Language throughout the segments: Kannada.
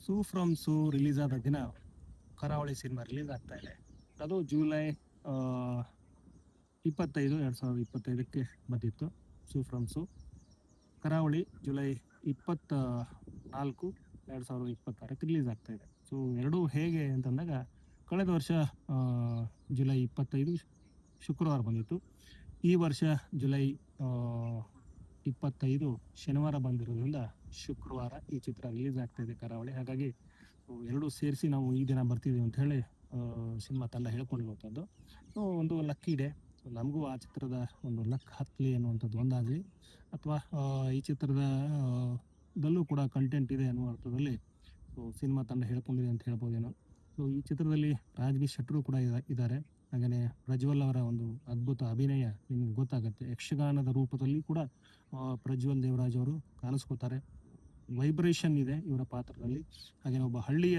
ಸೂ ಫ್ರಮ್ ಸೂ ರಿಲೀಸ್ ಆದ ದಿನ ಕರಾವಳಿ ಸಿನಿಮಾ ರಿಲೀಸ್ ಆಗ್ತಾ ಇದೆ. ಅದು ಜುಲೈ 25, 2025 ಬಂದಿತ್ತು. ಸೂ ಫ್ರಮ್ ಸೂ ಕರಾವಳಿ ಜುಲೈ 24, 2026 ರಿಲೀಸ್ ಆಗ್ತಾ ಇದೆ. ಸೊ ಎರಡೂ ಹೇಗೆ ಅಂತಂದಾಗ, ಕಳೆದ ವರ್ಷ ಜುಲೈ 25 ಶುಕ್ರವಾರ ಬಂದಿತ್ತು. ಈ ವರ್ಷ ಜುಲೈ 25 ಶನಿವಾರ ಬಂದಿರೋದ್ರಿಂದ ಶುಕ್ರವಾರ ಈ ಚಿತ್ರ ರಿಲೀಸ್ ಆಗ್ತಾ ಇದೆ ಕರಾವಳಿ. ಹಾಗಾಗಿ ಎರಡೂ ಸೇರಿಸಿ ನಾವು ಈ ದಿನ ಬರ್ತಿದ್ದೀವಿ ಅಂತ ಹೇಳಿ ಸಿನಿಮಾ ತಂಡ ಹೇಳ್ಕೊಂಡಿರುವಂಥದ್ದು. ಸೊ ಒಂದು ಲಕ್ಕಿ ಇದೆ. ನಮಗೂ ಆ ಚಿತ್ರದ ಒಂದು ಲಕ್ ಹತ್ತಲಿ ಅನ್ನುವಂಥದ್ದು ಒಂದಾಗಲಿ, ಅಥವಾ ಈ ಚಿತ್ರದ ದಲ್ಲೂ ಕೂಡ ಕಂಟೆಂಟ್ ಇದೆ ಅನ್ನುವ ಅರ್ಥದಲ್ಲಿ ಸೊ ಸಿನಿಮಾ ತಂಡ ಹೇಳ್ಕೊಂಡಿದೆ ಅಂತ ಹೇಳ್ಬೋದೇನೋ. ಸೊ ಈ ಚಿತ್ರದಲ್ಲಿ ರಾಜ್ಬಿ ಶೆಟ್ಟರು ಕೂಡ ಇದ್ದಾರೆ. ಹಾಗೆಯೇ ಪ್ರಜ್ವಲ್ ಅವರ ಒಂದು ಅದ್ಭುತ ಅಭಿನಯ ನಿಮ್ಗೆ ಗೊತ್ತಾಗುತ್ತೆ. ಯಕ್ಷಗಾನದ ರೂಪದಲ್ಲಿ ಕೂಡ ಪ್ರಜ್ವಲ್ ದೇವರಾಜ್ ಅವರು ಕಾಣಿಸ್ಕೋತಾರೆ. ವೈಬ್ರೇಷನ್ ಇದೆ ಇವರ ಪಾತ್ರದಲ್ಲಿ. ಹಾಗೆ ಒಬ್ಬ ಹಳ್ಳಿಯ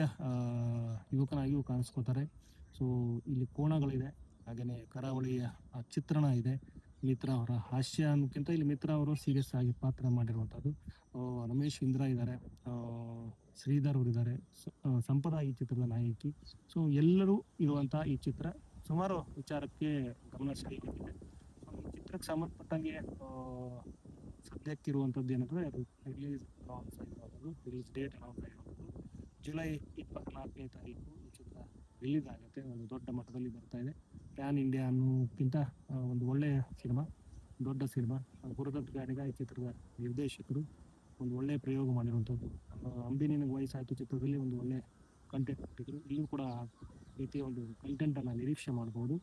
ಯುವಕನಾಗಿಯೂ ಕಾಣಿಸ್ಕೋತಾರೆ. ಸೊ ಇಲ್ಲಿ ಕೋಣಗಳಿದೆ, ಹಾಗೆಯೇ ಕರಾವಳಿಯ ಚಿತ್ರಣ ಇದೆ. ಮಿತ್ರ ಅವರ ಹಾಸ್ಯ ಅನ್ನೋಕ್ಕಿಂತ ಇಲ್ಲಿ ಮಿತ್ರ ಅವರು ಸೀರಿಯಸ್ ಆಗಿ ಪಾತ್ರ ಮಾಡಿರುವಂಥದ್ದು. ರಮೇಶ್ ಇಂದ್ರ ಇದ್ದಾರೆ, ಶ್ರೀಧರ್ ಅವರಿದ್ದಾರೆ, ಸಂಪದ ಈ ಚಿತ್ರದ ನಾಯಕಿ. ಸೊ ಎಲ್ಲರೂ ಇರುವಂಥ ಈ ಚಿತ್ರ ಸುಮಾರು ವಿಚಾರಕ್ಕೆ ಗಮನ ಸೆಳೆಯುತ್ತಿದೆ. ಈ ಚಿತ್ರಕ್ಕೆ ಸಂಬಂಧಪಟ್ಟಂಗೆ ಸದ್ಯಕ್ಕಿರುವಂಥದ್ದು ಏನಂದರೆ, ಅದು ರಿಲೀಸ್ ಡೇಟ್ ಅನೌನ್ಸ್ ಆಗಿರೋದು ಜುಲೈ 24ನೇ ತಾರೀಕು ಈ ಚಿತ್ರ ರಿಲೀಸ್ ಆಗುತ್ತೆ. ಒಂದು ದೊಡ್ಡ ಮಟ್ಟದಲ್ಲಿ ಬರ್ತಾ ಇದೆ. ಪ್ಯಾನ್ ಇಂಡಿಯಾ ಅನ್ನೋಕ್ಕಿಂತ ಒಂದು ಒಳ್ಳೆಯ ಸಿನಿಮಾ, ದೊಡ್ಡ ಸಿನಿಮಾ. ಗುರುದತ್ ಗಾಡಿಗ ಈ ಚಿತ್ರದ ನಿರ್ದೇಶಕರು ಒಂದು ಒಳ್ಳೆಯ ಪ್ರಯೋಗ ಮಾಡಿರುವಂಥದ್ದು. ಅಂಬಿನಿಗೆ ವಯಸ್ಸಾಯಿತು ಚಿತ್ರದಲ್ಲಿ ಒಂದು ಒಳ್ಳೆ ಕಂಟೆಂಟ್ ಕೊಟ್ಟಿದ್ರು. ಇಲ್ಲೂ ಕೂಡ ರೀತಿಯ ಒಂದು ಕಂಟೆಂಟನ್ನು ನಿರೀಕ್ಷೆ ಮಾಡ್ಬೋದು.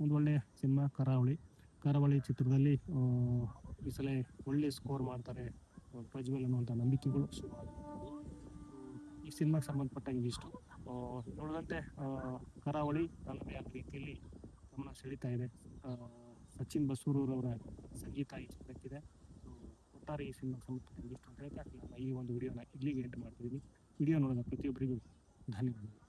ಒಂದು ಒಳ್ಳೆಯ ಸಿನಿಮಾ ಕರಾವಳಿ ಚಿತ್ರದಲ್ಲಿ ಈ ಸಲ ಒಳ್ಳೆ ಸ್ಕೋರ್ ಮಾಡ್ತಾರೆ ಪ್ರಜ್ವಲ್ ಅನ್ನುವಂಥ ನಂಬಿಕೆಗಳು ಈ ಸಿನಿಮಾಗೆ ಸಂಬಂಧಪಟ್ಟಂಗೆ ಇಷ್ಟು. ನೋಡಿದಂತೆ ಕರಾವಳಿ ತನ್ನದೇ ಆದ ರೀತಿಯಲ್ಲಿ ಗಮನ ಸೆಳೀತಾ ಇದೆ. ಸಚಿನ್ ಬಸೂರವರ ಸಂಗೀತ ಈ ಚಿತ್ರಕ್ಕಿದೆ. ಒಟ್ಟಾರೆ ಈ ಸಿನಿಮಾಗೆ ಸಂಬಂಧಪಟ್ಟಂಗೆ ಇಷ್ಟು ಅಂತ ಹೇಳ್ತಾ ನಾನು ಈ ಒಂದು ವಿಡಿಯೋನ ಇಲ್ಲಿಗೆ ಎಂಡ್ ಮಾಡ್ತಿದ್ದೀನಿ. ವಿಡಿಯೋ ನೋಡಿದ ಪ್ರತಿಯೊಬ್ಬರಿಗೂ ಧನ್ಯವಾದಗಳು.